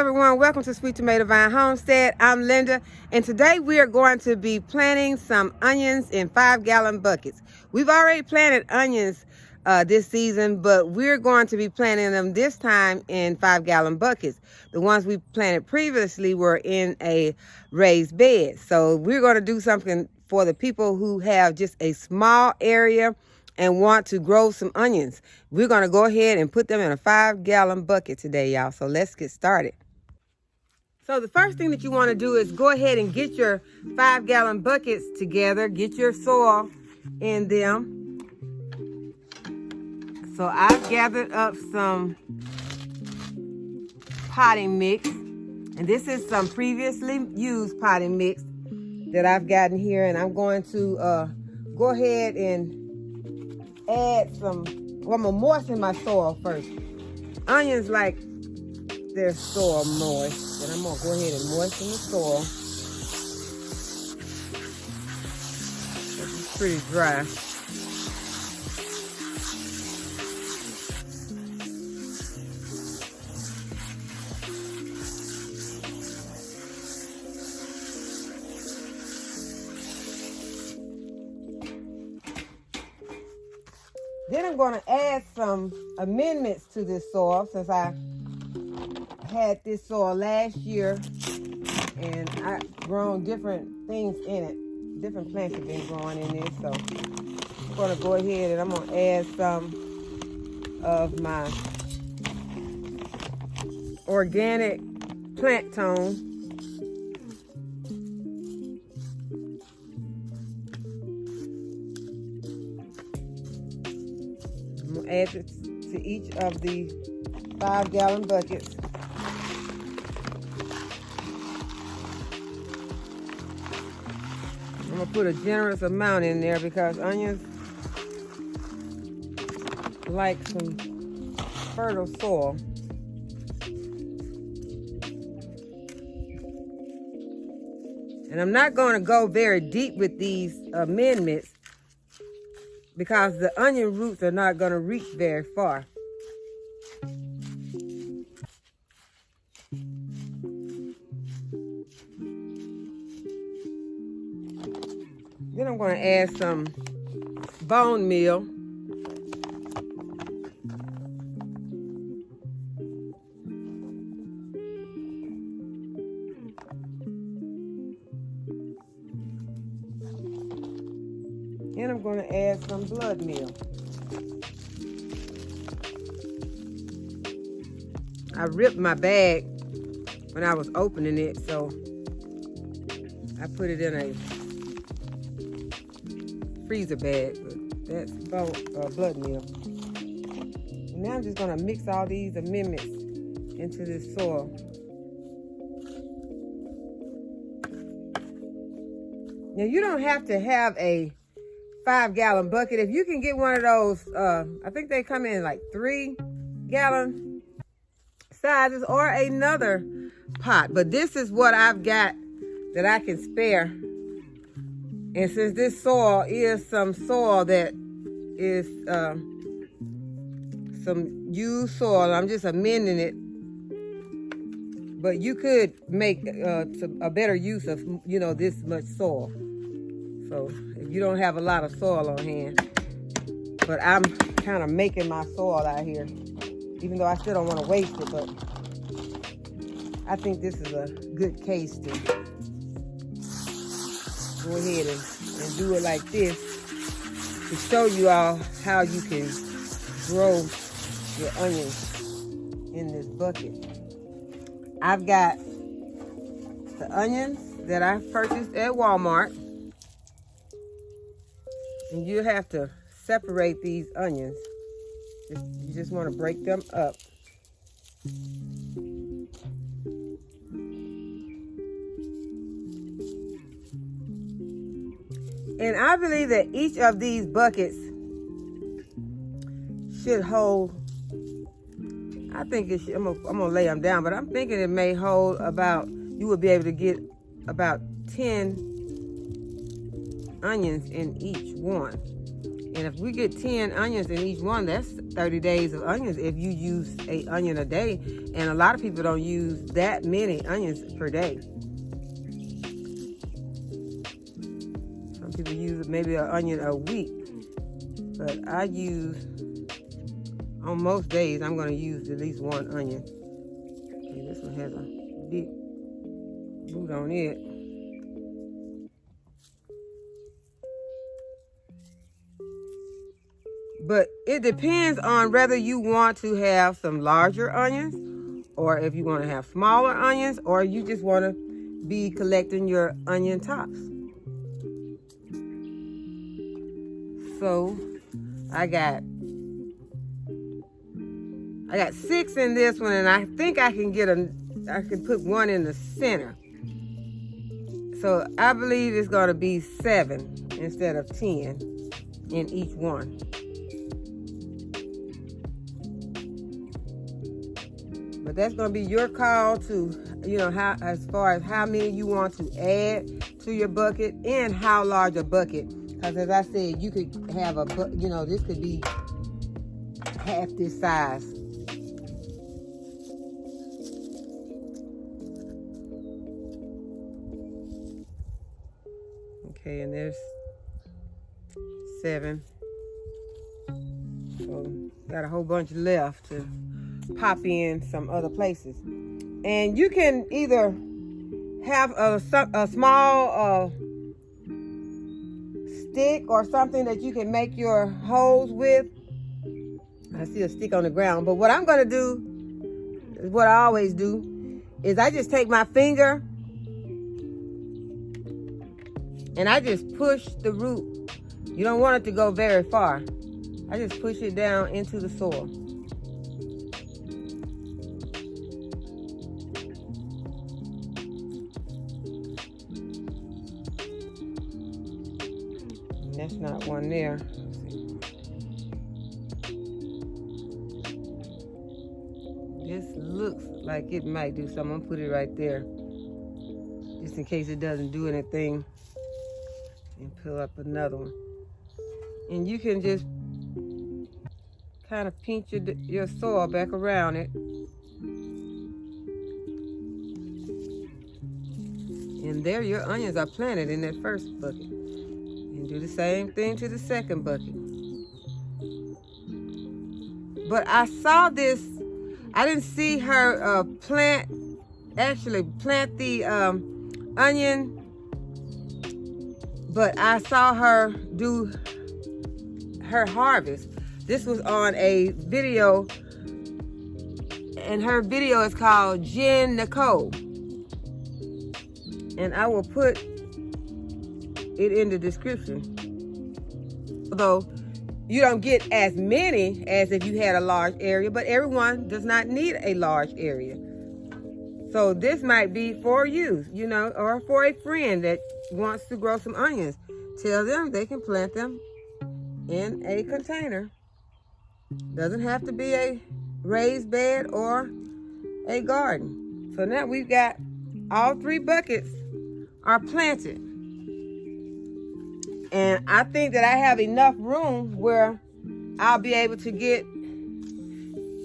everyone, welcome to Sweet Tomato Vine Homestead. I'm Linda, and today we are going to be planting some onions in 5-gallon buckets. We've already planted onions this season, but we're going to be planting them this time in 5-gallon buckets. The ones we planted previously were in a raised bed. So we're going to do something for the people who have just a small area and want to grow some onions. We're going to go ahead and put them in a 5-gallon bucket today, y'all. So let's get started. So the first thing that you want to do is go ahead and get your 5-gallon buckets together. Get your soil in them. So I've gathered up some potting mix. And this is some previously used potting mix that I've gotten here. And I'm going to go ahead and add some, well, I'm gonna moisten my soil first. Onions like their soil moist, and I'm gonna go ahead and moisten the soil. It's pretty dry. Then I'm going to add some amendments to this soil since I had this soil last year and I've grown different things in it. Different plants have been growing in this. So I'm going to go ahead and I'm going to add some of my organic plant tone. Add it to each of the 5-gallon buckets. I'm going to put a generous amount in there because onions like some fertile soil. And I'm not going to go very deep with these amendments because the onion roots are not going to reach very far. Then I'm going to add some bone meal. And I'm going to add some blood meal. I ripped my bag when I was opening it, so I put it in a freezer bag, but that's blood meal. And now I'm just going to mix all these amendments into this soil. Now you don't have to have a 5-gallon bucket. If you can get one of those, I think they come in like 3-gallon sizes or another pot. But this is what I've got that I can spare. And since this soil is some soil that is some used soil, I'm just amending it. But you could make a better use of, this much soil. So if you don't have a lot of soil on hand, but I'm kind of making my soil out here, even though I still don't want to waste it, but I think this is a good case to go ahead and do it like this to show you all how you can grow your onions in this bucket. I've got the onions that I purchased at Walmart. And you have to separate these onions. You just want to break them up. And I believe that each of these buckets should hold, I think it should, I'm gonna lay them down, but I'm thinking it may hold about, you would be able to get about 10 onions in each one. And if we get 10 onions in each one, that's 30 days of onions if you use an onion a day. And a lot of people don't use that many onions per day. Some people use maybe an onion a week. But I use, on most days, I'm going to use at least one onion. Okay, this one has a big boot on it. But it depends on whether you want to have some larger onions, or if you want to have smaller onions, or you just want to be collecting your onion tops. So I got 6 in this one, and I think I can put one in the center. So I believe it's going to be 7 instead of 10 in each one. But that's going to be your call to, as far as how many you want to add to your bucket and how large a bucket. Because as I said, you could have this could be half this size. Okay, and there's 7. So got a whole bunch left to pop in some other places. And you can either have a small stick or something that you can make your holes with. I see a stick on the ground, but what I'm going to do is what I always do, is I just take my finger and I just push the root. You don't want it to go very far. I just push it down into the soil. That's not one there. This looks like it might do something. I'm gonna put it right there, just in case it doesn't do anything. And pull up another one. And you can just kind of pinch your soil back around it. And there your onions are planted in that first bucket. And do the same thing to the second bucket. But I saw this, I didn't see her plant the onion, but I saw her do her harvest. This was on a video, and her video is called Jen Nicole. And I will put it in the description. Although you don't get as many as if you had a large area, but everyone does not need a large area. So this might be for you, or for a friend that wants to grow some onions. Tell them they can plant them in a container. Doesn't have to be a raised bed or a garden. So now we've got all 3 buckets are planted. And I think that I have enough room where I'll be able to get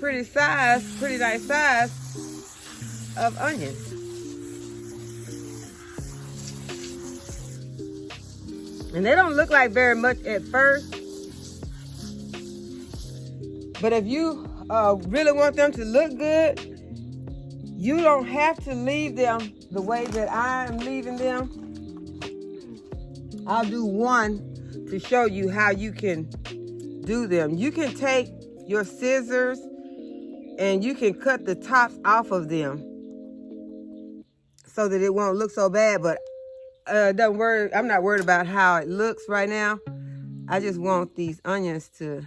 pretty nice size of onions. And they don't look like very much at first. But if you really want them to look good, you don't have to leave them the way that I am leaving them. I'll do one to show you how you can do them. You can take your scissors and you can cut the tops off of them so that it won't look so bad. But I'm not worried about how it looks right now. I just want these onions to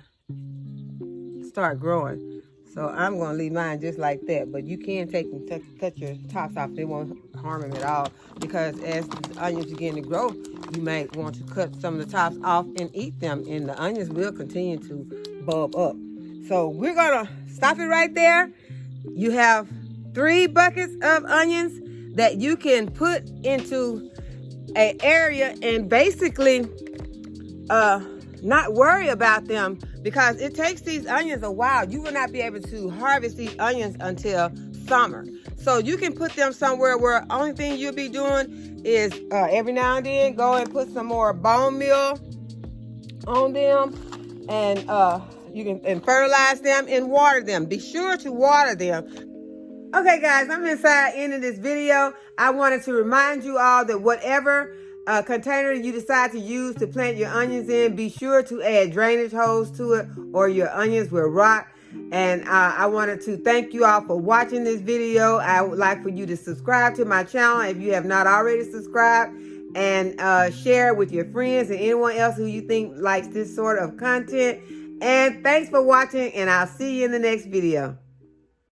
start growing. So I'm going to leave mine just like that. But you can take and cut your tops off. They won't harm them at all. Because as the onions begin to grow, you might want to cut some of the tops off and eat them. And the onions will continue to bulb up. So we're going to stop it right there. You have 3 buckets of onions that you can put into an area and basically not worry about them, because it takes these onions a while. You will not be able to harvest these onions until summer. So you can put them somewhere where only thing you'll be doing is every now and then go and put some more bone meal on them, and you can fertilize them and water them. Be sure to water them. Okay, guys, I'm inside ending this video. I wanted to remind you all that whatever container you decide to use to plant your onions in, be sure to add drainage holes to it or your onions will rot. And I wanted to thank you all for watching this video. I would like for you to subscribe to my channel if you have not already subscribed, and share it with your friends and anyone else who you think likes this sort of content. And thanks for watching, and I'll see you in the next video.